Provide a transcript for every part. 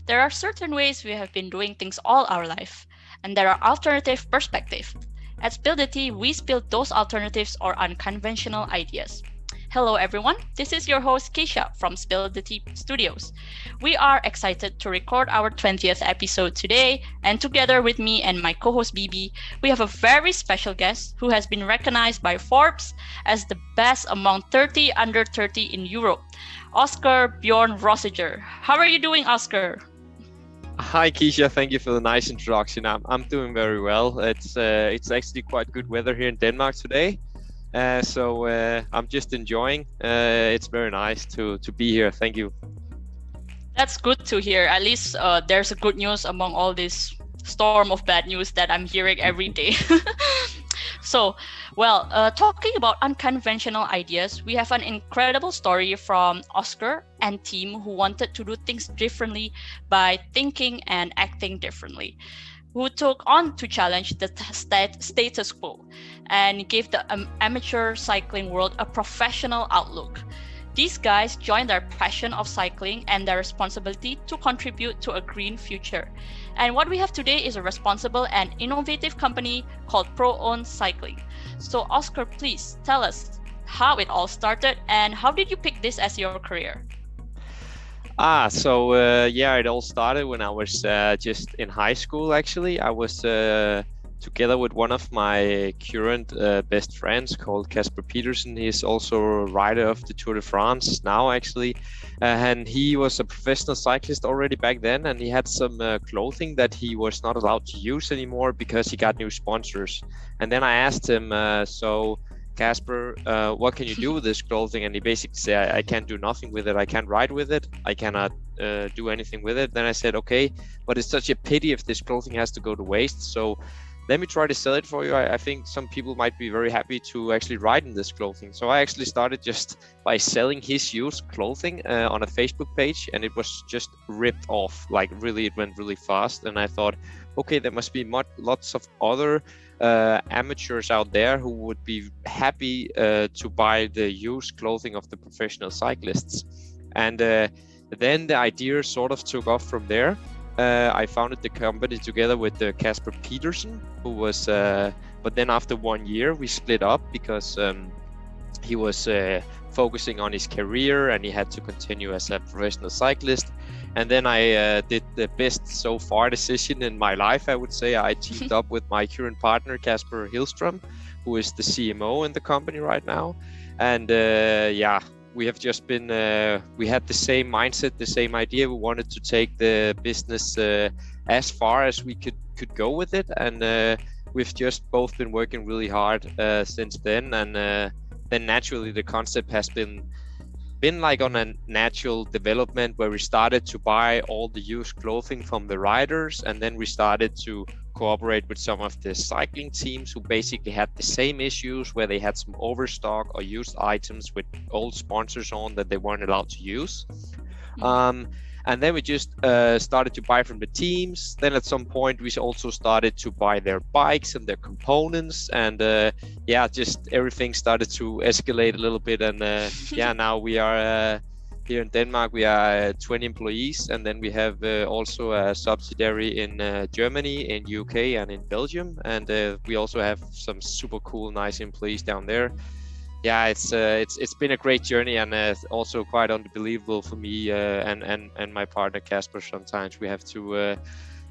There are certain ways we have been doing things all our life, and there are alternative perspectives. At Spillity, we spill those alternatives or unconventional ideas. Hello everyone, this is your host Keisha from Spill the Tea Studios. We are excited to record our 20th episode today, and together with me and my co-host BB, we have a very special guest who has been recognized by Forbes as the best among 30 under 30 in Europe, Oscar Bjørn-Rosager. How are you doing, Oscar? Hi Keisha, thank you for the nice introduction. I'm doing very well. It's actually quite good weather here in Denmark today. So I'm just enjoying. It's very nice to be here. Thank you. That's good to hear. At least there's a good news among all this storm of bad news that I'm hearing every day. So, talking about unconventional ideas, we have an incredible story from Oscar and team who wanted to do things differently by thinking and acting differently, who took on to challenge the status quo and gave the amateur cycling world a professional outlook. These guys joined their passion of cycling and their responsibility to contribute to a green future. And what we have today is a responsible and innovative company called ProOwnedCycling. So Oscar, please tell us how it all started and how did you pick this as your career? It all started when I was just in high school. Actually, I was together with one of my current best friends called Kasper Petersen. He's also a rider of the Tour de France now, actually, and he was a professional cyclist already back then, and he had some clothing that he was not allowed to use anymore because he got new sponsors. And then I asked him, Kasper, what can you do with this clothing? And he basically said, I can't do nothing with it. I can't ride with it. I cannot do anything with it. Then I said, okay, but it's such a pity if this clothing has to go to waste. So let me try to sell it for you. I think some people might be very happy to actually ride in this clothing. So I actually started just by selling his used clothing on a Facebook page, and it was just ripped off. Like really, it went really fast. And I thought, okay, there must be lots of other amateurs out there who would be happy to buy the used clothing of the professional cyclists. And then the idea sort of took off from there. I founded the company together with Kasper Petersen, who was, but then after 1 year we split up because he was focusing on his career and he had to continue as a professional cyclist. And then I did the best so far decision in my life, I would say. I teamed up with my current partner, Kasper Hillström, who is the CMO in the company right now. And we have just been, we had the same mindset, the same idea. We wanted to take the business as far as we could go with it. And we've just both been working really hard since then. And then naturally the concept has been like on a natural development where we started to buy all the used clothing from the riders, and then we started to cooperate with some of the cycling teams who basically had the same issues where they had some overstock or used items with old sponsors on that they weren't allowed to use. And then we just started to buy from the teams. Then at some point we also started to buy their bikes and their components, and just everything started to escalate a little bit. And now we are here in Denmark, we are 20 employees, and then we have also a subsidiary in Germany, in UK, and in Belgium. And we also have some super cool, nice employees down there. Yeah, it's been a great journey, and also quite unbelievable for me and my partner Kasper. Sometimes we have to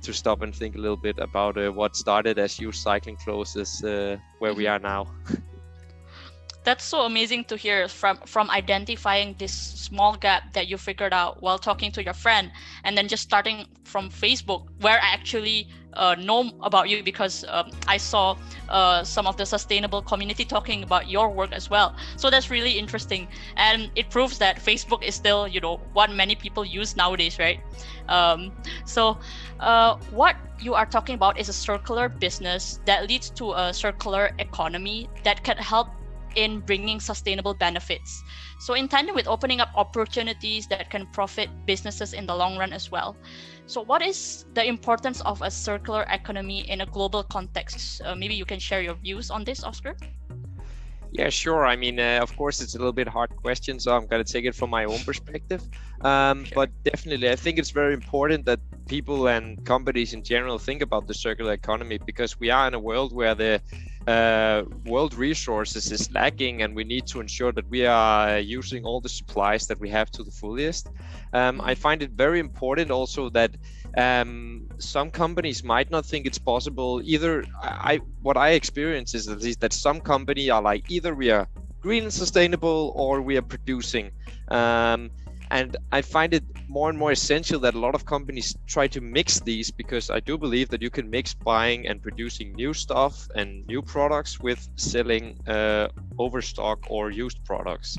stop and think a little bit about what started as used cycling clothes is where we are now. That's so amazing to hear from identifying this small gap that you figured out while talking to your friend, and then just starting from Facebook, where I actually know about you because I saw some of the sustainable community talking about your work as well. So that's really interesting, and it proves that Facebook is still, what many people use nowadays, right? What you are talking about is a circular business that leads to a circular economy that can help in bringing sustainable benefits. So in tandem with opening up opportunities that can profit businesses in the long run as well. So what is the importance of a circular economy in a global context? Maybe you can share your views on this, Oscar? Yeah, sure. I mean, of course, it's a little bit hard question, so I'm going to take it from my own perspective. Sure. But definitely, I think it's very important that people and companies in general think about the circular economy, because we are in a world where the world resources is lacking, and we need to ensure that we are using all the supplies that we have to the fullest. I find it very important also that some companies might not think it's possible either. What I experience is at least that some company are like, either we are green and sustainable or we are producing, and I find it more and more essential that a lot of companies try to mix these, because I do believe that you can mix buying and producing new stuff and new products with selling overstock or used products.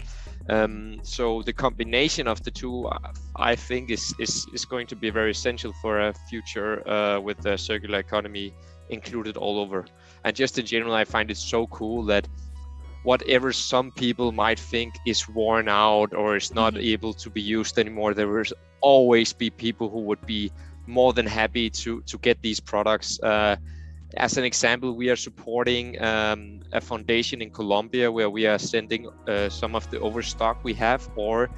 So the combination of the two, I think, is going to be very essential for a future with the circular economy included all over. And just in general, I find it so cool that whatever some people might think is worn out or is not able to be used anymore, there will always be people who would be more than happy to get these products. As an example, we are supporting a foundation in Colombia where we are sending some of the overstock we have, or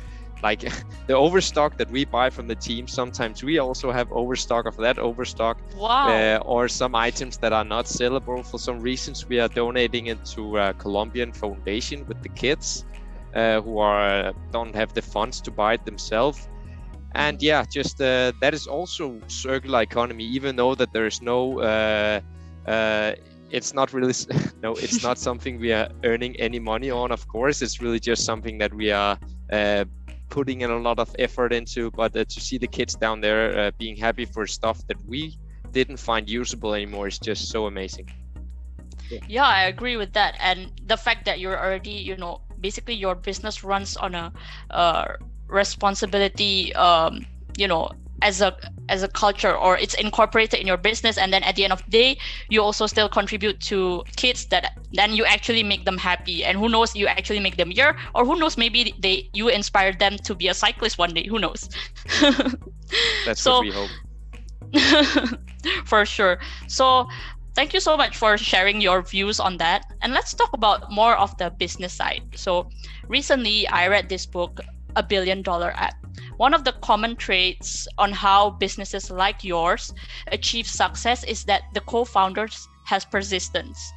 like the overstock that we buy from the team. Sometimes we also have overstock of that overstock. Wow. Or some items that are not sellable for some reasons. We are donating it to a Colombian foundation with the kids who don't have the funds to buy it themselves. And yeah, just that is also circular economy, even though that there is no it's not really no, it's not something we are earning any money on. Of course, it's really just something that we are putting in a lot of effort into. But to see the kids down there being happy for stuff that we didn't find usable anymore is just so amazing. Yeah, I agree with that. And the fact that you're already, basically your business runs on a responsibility, as a culture, or it's incorporated in your business, and then at the end of the day you also still contribute to kids, that then you actually make them happy, and who knows, you actually make them year, or who knows, maybe you inspire them to be a cyclist one day, who knows. That's what we hope. For sure. So thank you so much for sharing your views on that, and let's talk about more of the business side. So recently I read this book, A $1 Billion App. One of the common traits on how businesses like yours achieve success is that the co-founders has persistence.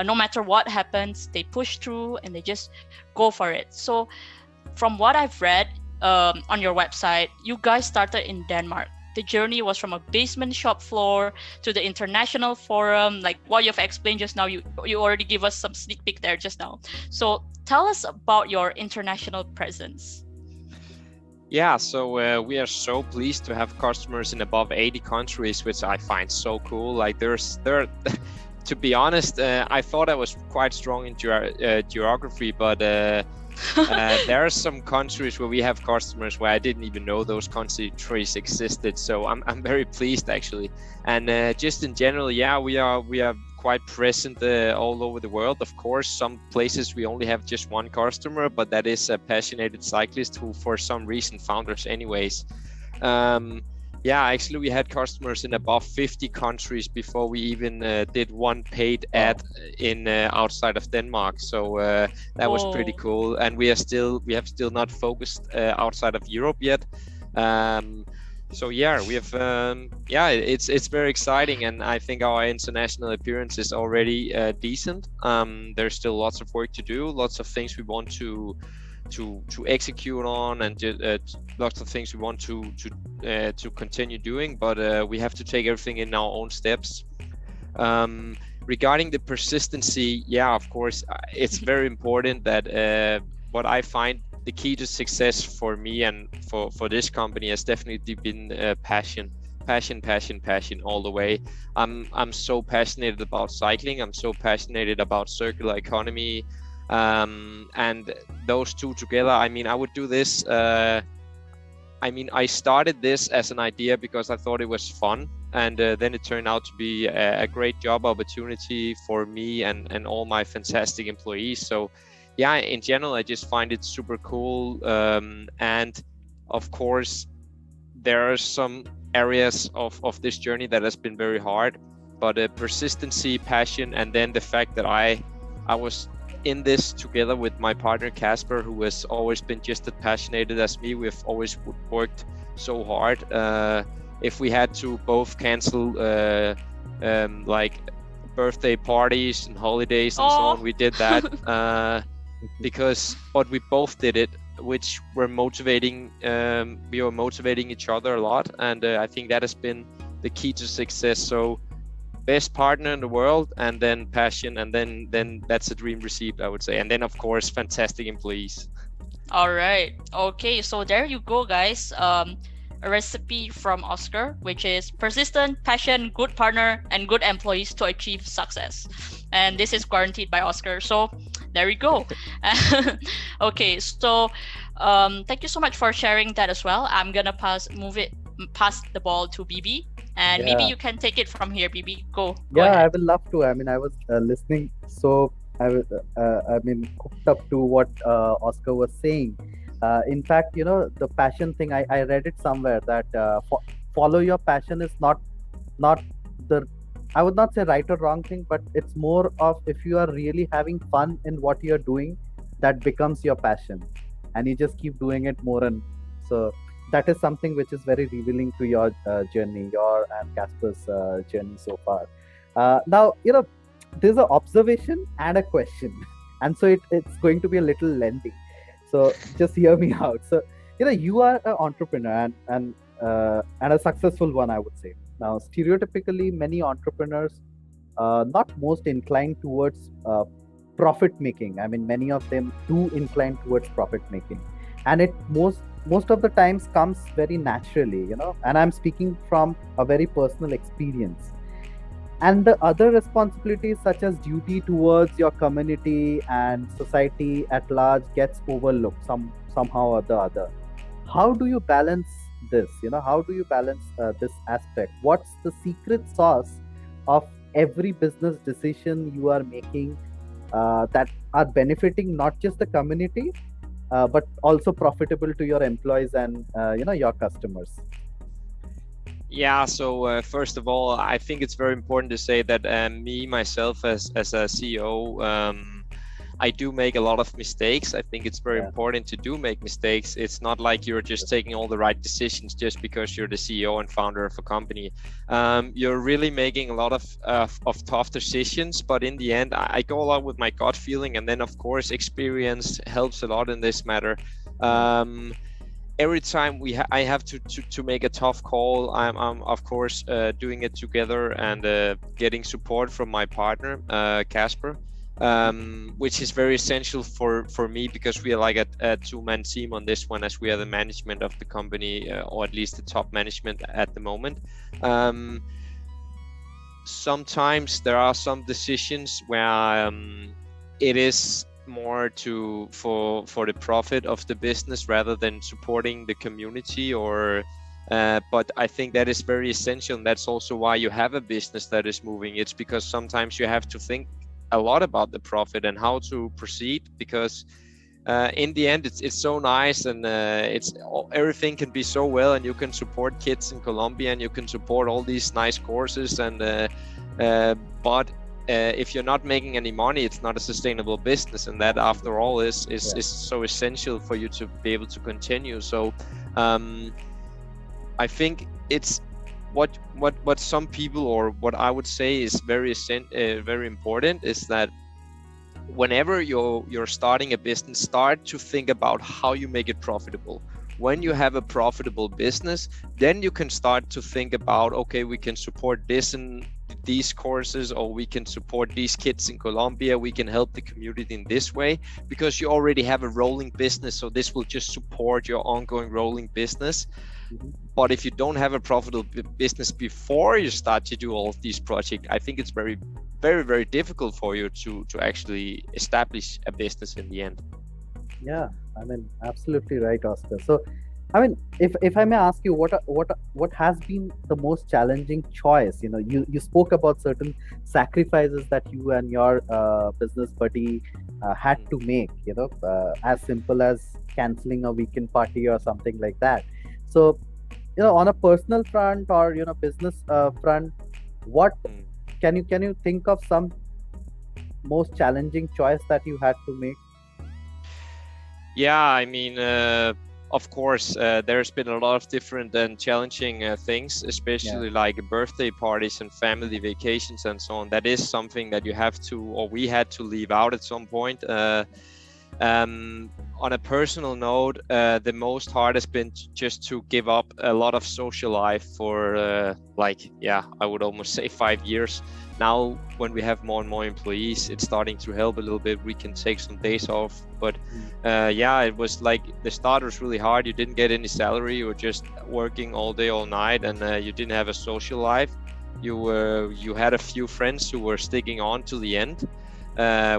No matter what happens, they push through and they just go for it. So from what I've read on your website, you guys started in Denmark. The journey was from a basement shop floor to the international forum, like what you've explained just now. You already gave us some sneak peek there just now. So tell us about your international presence. Yeah, so we are so pleased to have customers in above 80 countries, which I find so cool. Like there, to be honest, I thought I was quite strong in geography, but there are some countries where we have customers where I didn't even know those countries existed. So I'm very pleased actually. And just in general, yeah, we are quite present all over the world. Of course, some places we only have just one customer, but that is a passionate cyclist who for some reason found us anyways. Yeah, actually we had customers in above 50 countries before we even did one paid ad in outside of Denmark. So that was pretty cool. And we have still not focused outside of Europe yet. So yeah, we have it's very exciting, and I think our international appearance is already decent. There's still lots of work to do, lots of things we want to execute on, and lots of things we want to continue doing. But we have to take everything in our own steps. Regarding the persistency, yeah, of course, it's very important that what I find the key to success for me and for this company has definitely been passion all the way. I'm so passionate about cycling. I'm so passionate about circular economy, and those two together. I mean, I would do this. I started this as an idea because I thought it was fun, and then it turned out to be a great job opportunity for me and all my fantastic employees. So yeah, in general, I just find it super cool. And of course, there are some areas of this journey that has been very hard, but persistency, passion, and then the fact that I was in this together with my partner Casper, who has always been just as passionate as me. We've always worked so hard. If we had to both cancel like birthday parties and holidays and so on, we did that but we both did it, which were motivating. We were motivating each other a lot, and I think that has been the key to success. So best partner in the world, and then passion, and then that's a dream received, I would say. And then of course fantastic employees. All right. Okay, so there you go, guys. A recipe from Oscar, which is persistent, passion, good partner, and good employees to achieve success. And this is guaranteed by Oscar. So there you go. Okay, so thank you so much for sharing that as well. I'm gonna pass the ball to BB. And maybe you can take it from here, BB. Go ahead. I will love to. I mean, I was listening, so hooked up to what Oscar was saying. In fact, the passion thing, I read it somewhere that follow your passion is not the, I would not say right or wrong thing, but it's more of if you are really having fun in what you're doing, that becomes your passion, and you just keep doing it more. And so that is something which is very revealing to your journey, your and Casper's journey so far. Now, there's an observation and a question, and so it's going to be a little lengthy. So just hear me out. So, you are an entrepreneur and a successful one, I would say. Now, stereotypically, many entrepreneurs not most inclined towards profit making. I mean, many of them do incline towards profit making, and it most of the times comes very naturally, and I'm speaking from a very personal experience. And the other responsibilities, such as duty towards your community and society at large, gets overlooked somehow or the other. How do you balance this? How do you balance this aspect? What's the secret sauce of every business decision you are making that are benefiting not just the community, but also profitable to your employees and your customers? Yeah, so first of all, I think it's very important to say that myself as a CEO, I do make a lot of mistakes. I think it's very important to make mistakes. It's not like you're just taking all the right decisions just because you're the CEO and founder of a company. You're really making a lot of tough decisions, but in the end, I go a lot with my gut feeling, and then of course experience helps a lot in this matter. Every time I have to make a tough call, I'm of course doing it together and getting support from my partner Casper, which is very essential for me, because we are like a two-man team on this one, as we are the management of the company, or at least the top management at the moment. Sometimes there are some decisions where it is more for the profit of the business rather than supporting the community, or but I think that is very essential, and that's also why you have a business that is moving. It's because sometimes you have to think a lot about the profit and how to proceed, because in the end it's so nice, and everything can be so well, and you can support kids in Colombia and you can support all these nice courses, and but if you're not making any money, it's not a sustainable business, and that after all is so essential for you to be able to continue. So I think it's what some people, or what I would say is very important, is that whenever you're starting a business, start to think about how you make it profitable. When you have a profitable business, then you can start to think about, okay, we can support this and these courses, or we can support these kids in Colombia, we can help the community in this way, because you already have a rolling business, so this will just support your ongoing rolling business. But if you don't have a profitable business before you start to do all of these projects, I think it's very, very, very difficult for you to actually establish a business in the end. Yeah, I mean, absolutely right, Oscar. So, I mean, if I may ask you, what has been the most challenging choice? You spoke about certain sacrifices that you and your business buddy had to make. As simple as canceling a weekend party or something like that. So, on a personal front or business front, what can you think of some most challenging choice that you had to make? Yeah, I mean, of course, there's been a lot of different and challenging things, especially like birthday parties and family vacations and so on. That is something that you have to, or we had to leave out at some point. On a personal note, the most hard has been just to give up a lot of social life for I would almost say 5 years. Now, when we have more and more employees, it's starting to help a little bit. We can take some days off, but it was like the start was really hard. You didn't get any salary. You were just working all day, all night, and you didn't have a social life. You had a few friends who were sticking on to the end,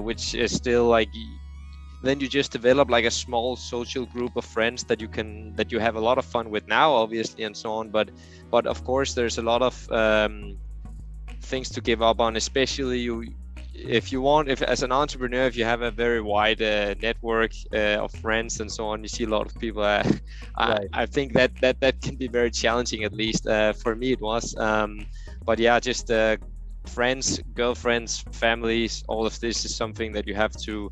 which is still like. Then you just develop like a small social group of friends that you have a lot of fun with now, obviously, and so on. But of course, there's a lot of things to give up on, especially if as an entrepreneur, if you have a very wide network of friends and so on, you see a lot of people. I think that can be very challenging, at least for me it was. But yeah, just friends, girlfriends, families, all of this is something that you have to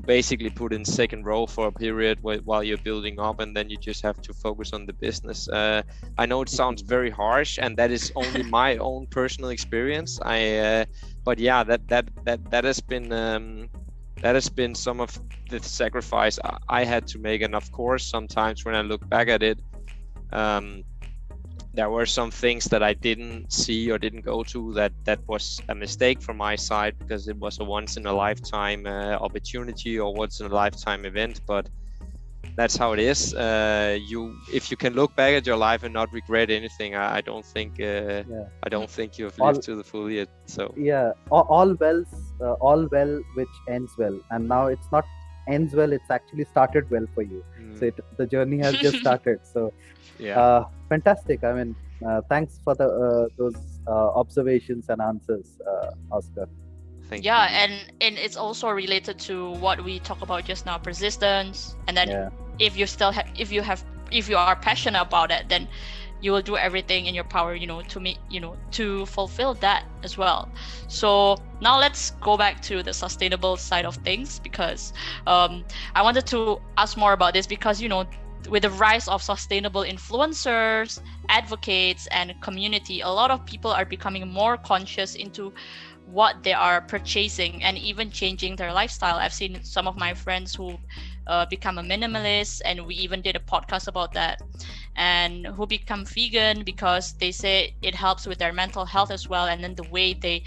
basically put in second row for a period while you're building up, and then you just have to focus on the business. I know it sounds very harsh, and that is only my own personal experience. But yeah, that has been some of the sacrifice I had to make, and of course, sometimes when I look back at it, there were some things that I didn't see or didn't go to that was a mistake from my side, because it was a once in a lifetime opportunity or once in a lifetime event. But that's how it is. If you can look back at your life and not regret anything, I don't think you've lived to the full yet. So all well which ends well, and now it's not ends well, it's actually started well for you. So the journey has just started. So fantastic. I mean, thanks for those observations and answers, Oscar. Thank you. And it's also related to what we talk about just now, persistence. And then if you are passionate about it, then you will do everything in your power, to fulfill that as well. So now let's go back to the sustainable side of things, because I wanted to ask more about this, because with the rise of sustainable influencers, advocates, and community, a lot of people are becoming more conscious into what they are purchasing and even changing their lifestyle. I've seen some of my friends who become a minimalist, and we even did a podcast about that, and who become vegan because they say it helps with their mental health as well, and then the way they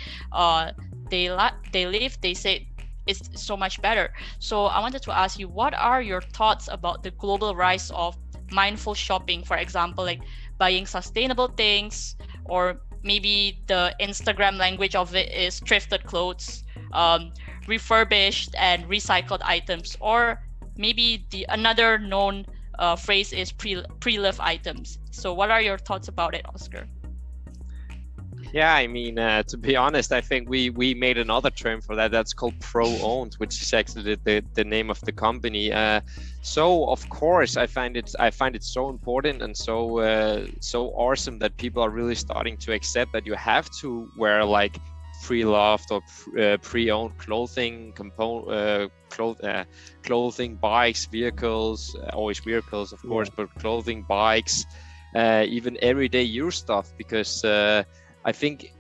live, they say is so much better. So I wanted to ask you, what are your thoughts about the global rise of mindful shopping, for example, like buying sustainable things, or maybe the Instagram language of it is thrifted clothes, refurbished and recycled items, or maybe another known phrase is pre-loved items. So what are your thoughts about it, Oscar? Yeah, I mean, to be honest, I think we made another term for that. That's called ProOwned, which is actually the name of the company. So of course, I find it so important and so awesome that people are really starting to accept that you have to wear like pre-loved or pre-owned clothing, clothing, bikes, vehicles, always vehicles, of course, but clothing, bikes, even everyday use stuff, because I think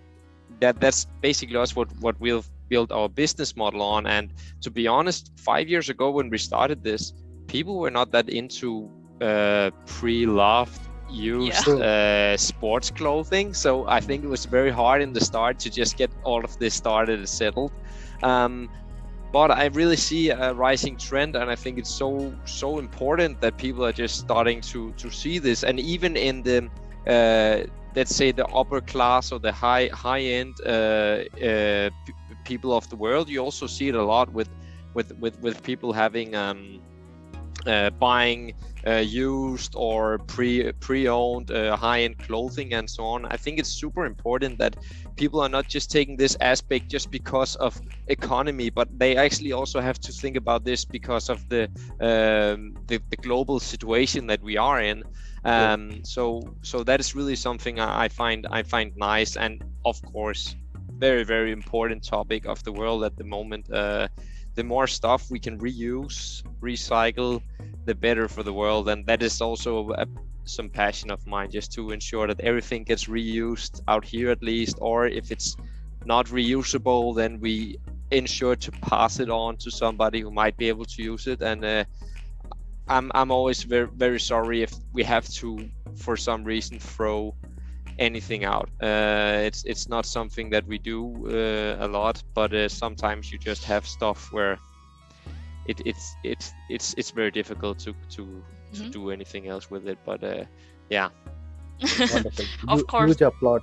that's basically what we'll build our business model on. And to be honest, 5 years ago when we started this, people were not that into pre-loved used sports clothing. So I think it was very hard in the start to just get all of this started and settled. But I really see a rising trend, and I think it's so important that people are just starting to see this. And even in the let's say the upper class or the high end people of the world, you also see it a lot with people having buying used or pre-owned high-end clothing and so on. I think it's super important that people are not just taking this aspect just because of economy, but they actually also have to think about this because of the global situation that we are in. So that is really something I find nice. And of course, very, very important topic of the world at the moment. The more stuff we can reuse, recycle, the better for the world. And that is also some passion of mine, just to ensure that everything gets reused out here at least, or if it's not reusable, then we ensure to pass it on to somebody who might be able to use it. And I'm always very, very sorry if we have to, for some reason, throw anything out. It's not something that we do a lot, but sometimes you just have stuff where it's very difficult to do anything else with it. But yeah. Wonderful. Of course. Huge applaud,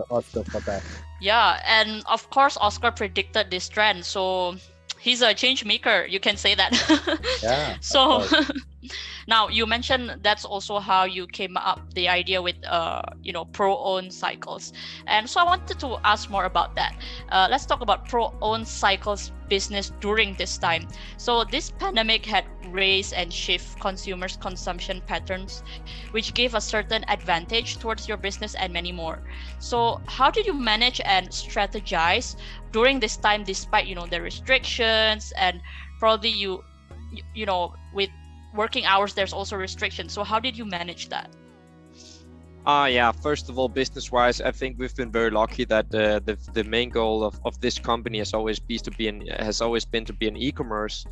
Oscar, for that. Yeah, and of course Oscar predicted this trend, so he's a change maker, you can say that. Yeah. So now you mentioned that's also how you came up the idea with pro-owned cycles, and so I wanted to ask more about that. Let's talk about pro-owned cycles business during this time. So this pandemic had raised and shift consumers' consumption patterns, which gave a certain advantage towards your business and many more. So how did you manage and strategize during this time, despite the restrictions, and probably you with working hours, there's also restrictions. So how did you manage that? Yeah, first of all, business-wise, I think we've been very lucky that the main goal of this company has always been to be an e-commerce,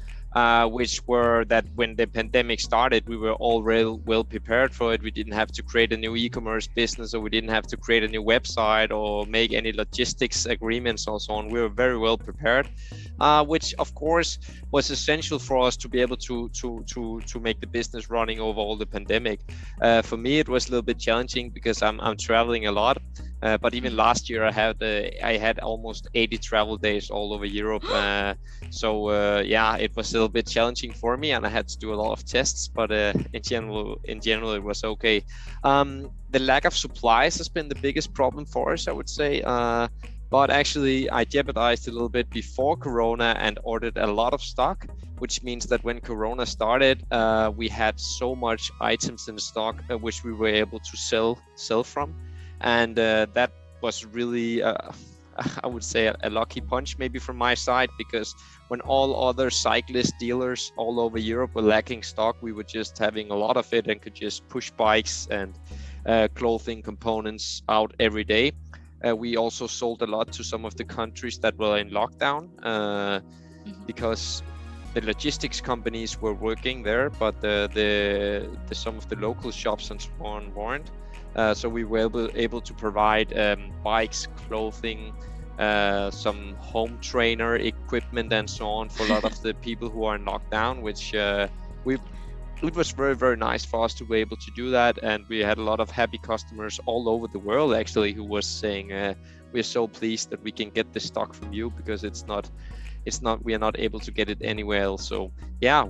which were that when the pandemic started, we were all well prepared for it. We didn't have to create a new e-commerce business, or we didn't have to create a new website or make any logistics agreements or so on. We were very well prepared, which of course was essential for us to be able to make the business running over all the pandemic. For me, it was a little bit challenging because I'm traveling a lot. But even last year, I had almost 80 travel days all over Europe. Yeah, it was a little bit challenging for me, and I had to do a lot of tests. But in general, it was okay. The lack of supplies has been the biggest problem for us, I would say. But actually, I jeopardized a little bit before Corona and ordered a lot of stock, which means that when Corona started, we had so much items in stock which we were able to sell from. And that was really, I would say, a lucky punch maybe from my side, because when all other cyclist dealers all over Europe were lacking stock, we were just having a lot of it and could just push bikes and clothing components out every day. We also sold a lot to some of the countries that were in lockdown because the logistics companies were working there, but some of the local shops and so on weren't. So we were able to provide bikes, clothing, some home trainer equipment and so on for a lot of the people who are in lockdown, which it was very, very nice for us to be able to do that. And we had a lot of happy customers all over the world actually who was saying, we're so pleased that we can get this stock from you, because we are not able to get it anywhere else. So yeah,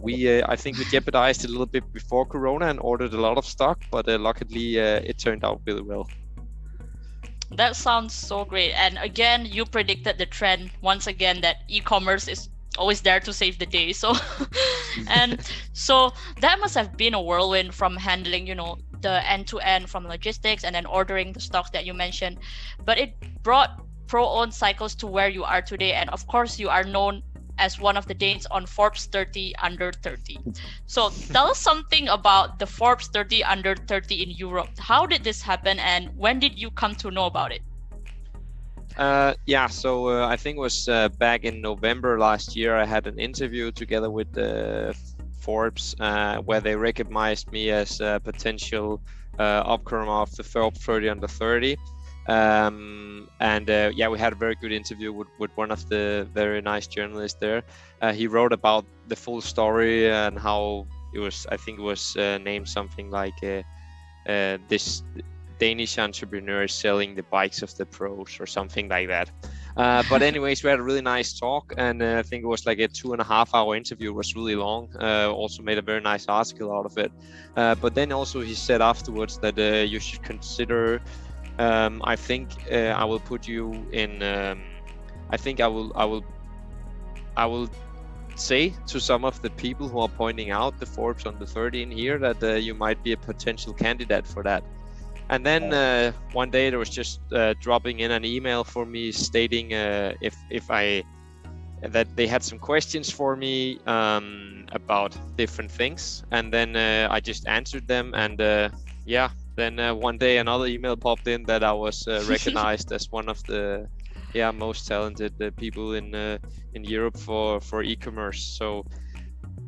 I think we jeopardized a little bit before Corona and ordered a lot of stock, but luckily it turned out really well. That sounds so great. And again, you predicted the trend once again that e-commerce is always there to save the day. So and so that must have been a whirlwind, from handling the end-to-end from logistics and then ordering the stock that you mentioned, but it brought pro-owned cycles to where you are today. And of course, you are known as one of the Danes on Forbes 30 under 30. So tell us something about the Forbes 30 under 30 in Europe. How did this happen, and when did you come to know about it? So I think it was back in November last year. I had an interview together with Forbes where they recognized me as a potential upcomer of the Forbes 30 under 30. We had a very good interview with one of the very nice journalists there. He wrote about the full story and how it was, I think it was named something like this Danish entrepreneur selling the bikes of the pros or something like that. But anyways, we had a really nice talk, and I think it was like a 2.5 hour interview. It was really long. Also made a very nice article out of it. But then also he said afterwards that you should consider, I think I will put you in, I think I will say to some of the people who are pointing out the Forbes under 30 in here that you might be a potential candidate for that. And then one day there was just dropping in an email for me stating that they had some questions for me about different things, and then I just answered them, and then one day another email popped in that I was recognized as one of the most talented people in Europe for e-commerce. So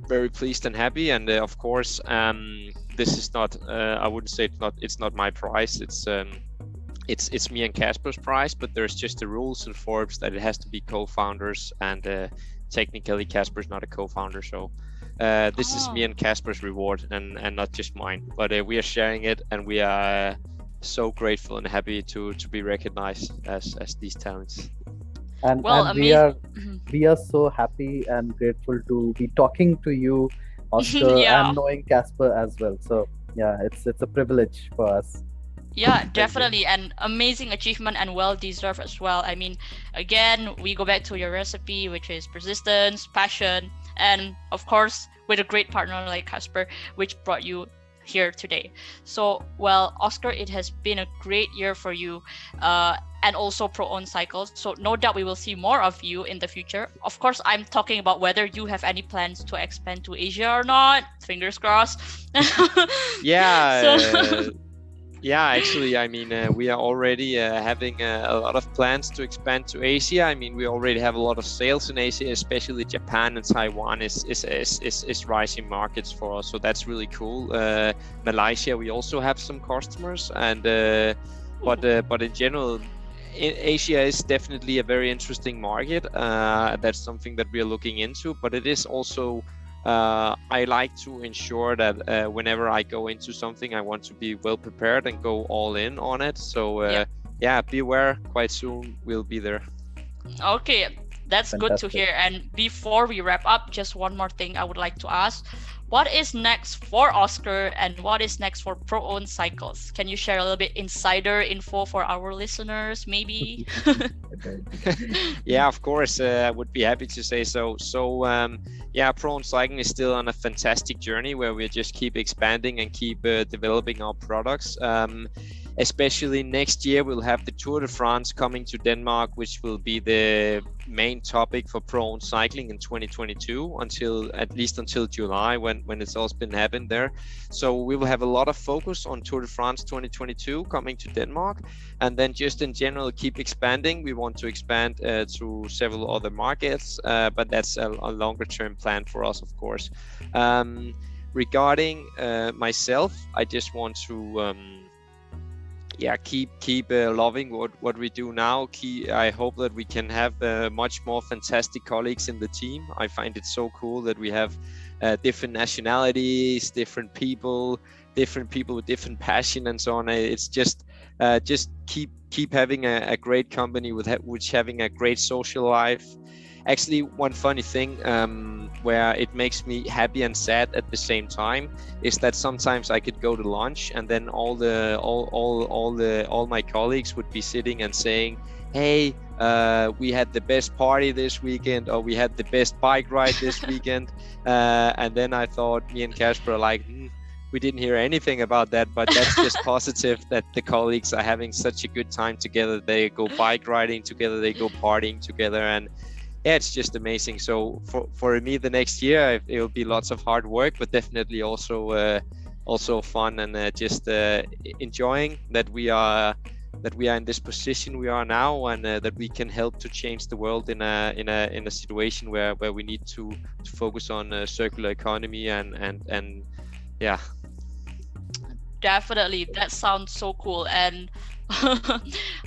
very pleased and happy, and of course this is not I wouldn't say it's not my prize. It's me and Casper's prize, but there's just the rules in Forbes that it has to be co-founders, and technically Casper's not a co-founder, so this is me and Casper's reward, and not just mine. But we are sharing it, and we are so grateful and happy to be recognized as these talents. And we are so happy and grateful to be talking to you, Oscar, and knowing Casper as well. So yeah, it's a privilege for us. Yeah, definitely an amazing achievement and well deserved as well. I mean, again, we go back to your recipe, which is persistence, passion, and of course with a great partner like Casper, which brought you here today. So, well, Oscar, it has been a great year for you, and also ProOwnedCycling. So no doubt we will see more of you in the future. Of course, I'm talking about whether you have any plans to expand to Asia or not. Fingers crossed. Yeah, actually, I mean, we are already having a lot of plans to expand to Asia. I mean, we already have a lot of sales in Asia, especially Japan and Taiwan is rising markets for us. So that's really cool. Malaysia, we also have some customers, and but in general, Asia is definitely a very interesting market. That's something that we are looking into, but it is also I like to ensure that whenever I go into something, I want to be well prepared and go all in on it. So be aware, quite soon we'll be there. Okay, that's Fantastic. Good to hear. And before we wrap up, just one more thing I would like to ask. What is next for Oscar, and what is next for ProOwnedCycling? Can you share a little bit insider info for our listeners, maybe? Yeah, of course, I would be happy to say so. So, ProOwnedCycling is still on a fantastic journey where we just keep expanding and keep developing our products. Especially next year, we'll have the Tour de France coming to Denmark, which will be the main topic for ProOwnedCycling in 2022 until July, when it's all been happened there. So we will have a lot of focus on Tour de France 2022 coming to Denmark, and then just in general keep expanding. We want to expand to several other markets, but that's a longer term plan for us, of course. Regarding myself, I just want to keep loving what we do now. I hope that we can have much more fantastic colleagues in the team. I find it so cool that we have different nationalities, different people with different passion and so on. It's just keep having a great company which having a great social life. Actually, one funny thing where it makes me happy and sad at the same time is that sometimes I could go to lunch, and then all my colleagues would be sitting and saying, "Hey, we had the best party this weekend," or "We had the best bike ride this weekend," and then I thought, me and Casper are like, we didn't hear anything about that, but that's just positive that the colleagues are having such a good time together. They go bike riding together, they go partying together, and yeah, it's just amazing. So for me, the next year it will be lots of hard work, but definitely also fun, and just enjoying that we are in this position we are now, and that we can help to change the world in a situation where we need to focus on circular economy and yeah. Definitely, that sounds so cool, and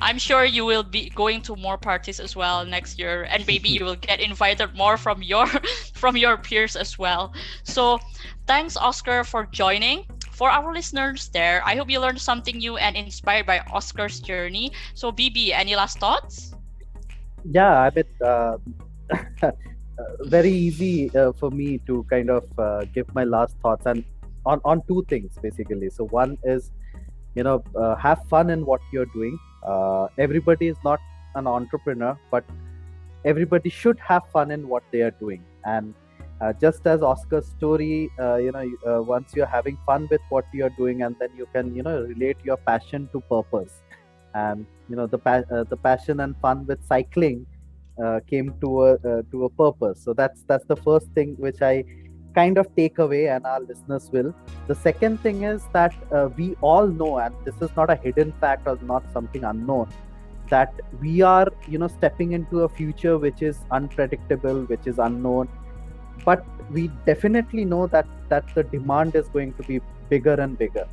I'm sure you will be going to more parties as well next year, and maybe you will get invited more from your peers as well. So thanks, Oscar, for joining. For our listeners there, I hope you learned something new and inspired by Oscar's journey. So BB, any last thoughts? Yeah, I mean, very easy for me to kind of give my last thoughts, and on two things basically. So one is, have fun in what you're doing. Everybody is not an entrepreneur, but everybody should have fun in what they are doing. And Just as Oscar's story, once you're having fun with what you're doing, and then you can, relate your passion to purpose. And the passion and fun with cycling came to a purpose. So that's the first thing which I kind of take away, and our listeners will. The second thing is that we all know, and this is not a hidden fact or not something unknown, that we are stepping into a future which is unpredictable, which is unknown, but we definitely know that the demand is going to be bigger and bigger.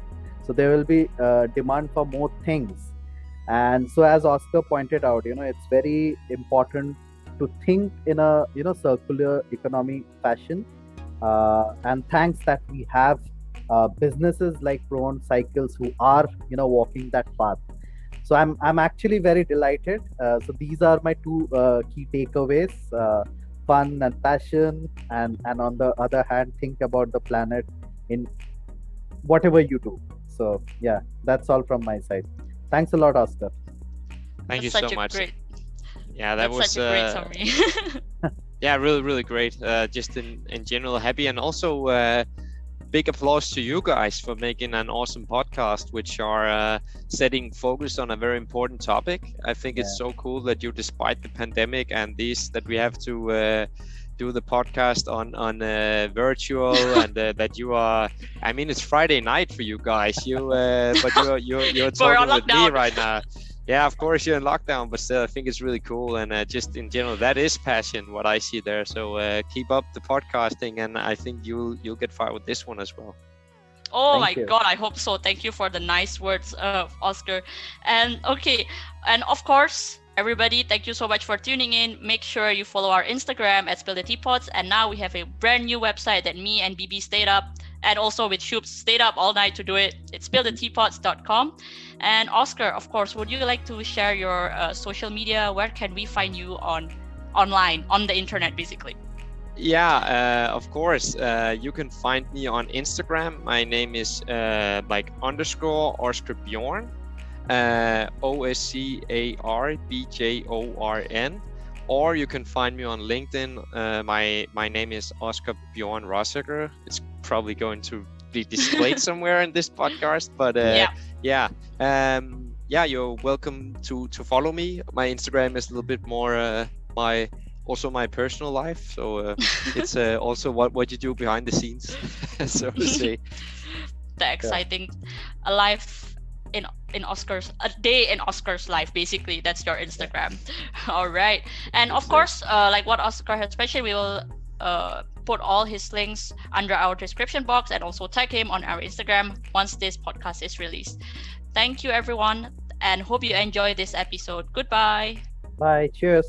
So there will be demand for more things. And so, as Oscar pointed out, it's very important to think in a circular economy fashion. And thanks that we have businesses like ProOwnedCycles who are walking that path. So I'm actually very delighted. So these are my two key takeaways: fun and passion, and on the other hand, think about the planet in whatever you do. So yeah, that's all from my side. Thanks a lot, Oscar. Thank you That's so much. Yeah, that That's was such a great summary. yeah, really great. Just in general, happy, and also big applause to you guys for making an awesome podcast, which are setting focus on a very important topic. I think it's so cool that you, despite the pandemic and that we have to do the podcast on virtual, and that you are. I mean, it's Friday night for you guys. But you're talking with me right now. Yeah, of course you're in lockdown, but still, I think it's really cool, and just in general, that is passion, what I see there. So keep up the podcasting, and I think you'll get far with this one as well. Oh my God, I hope so. Thank you for the nice words, Oscar. And okay, and of course, everybody, thank you so much for tuning in. Make sure you follow our Instagram at Spill the Teapots, and now we have a brand new website that me and BB stayed up, and also with Shubs stayed up all night to do it. It's spilltheteapots.com. And Oscar, of course, would you like to share your social media? Where can we find you online, on the internet, basically? Yeah, of course. You can find me on Instagram. My name is _ Oscar Bjorn, OSCARBJORN. Or you can find me on LinkedIn. My name is Oscar Bjorn-Rosager. It's probably going to be displayed somewhere in this podcast, but you're welcome to follow me. My Instagram is a little bit more my personal life, so it's also what you do behind the scenes, so to say. The exciting life in Oscar's, a day in Oscar's life, basically. That's your Instagram. All right. And of course, like what Oscar has mentioned, we will put all his links under our description box, and also tag him on our Instagram once this podcast is released. Thank you, everyone, and hope you enjoy this episode. Goodbye. Bye. Cheers.